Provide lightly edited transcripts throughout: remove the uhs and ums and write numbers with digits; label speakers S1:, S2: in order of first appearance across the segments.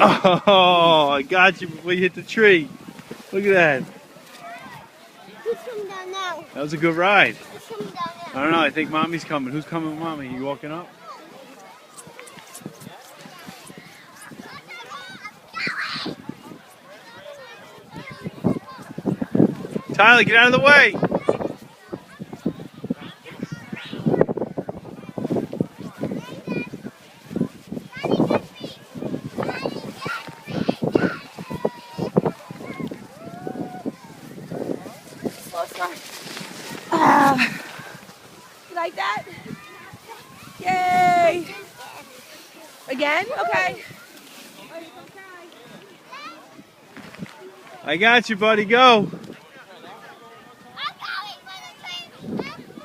S1: Oh, I got you before you hit the tree. Look at that.
S2: Who's coming down now?
S1: That was a good ride.
S2: Who's coming down now?
S1: I don't know. I think Mommy's coming. Who's coming with Mommy? You walking up? Tyler, get out of the way.
S3: You like that? Yay! Again? Okay.
S1: I got you, buddy. Go.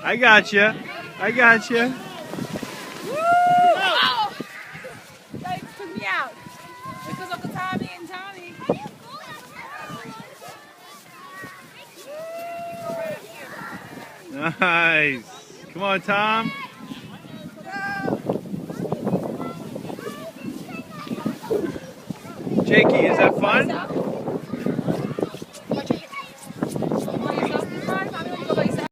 S1: I got you. I got you.
S3: Woo! Oh! That took me out. Because of the Tommy and Tommy.
S1: Nice. Come on, Tom. Jakey, is that fun?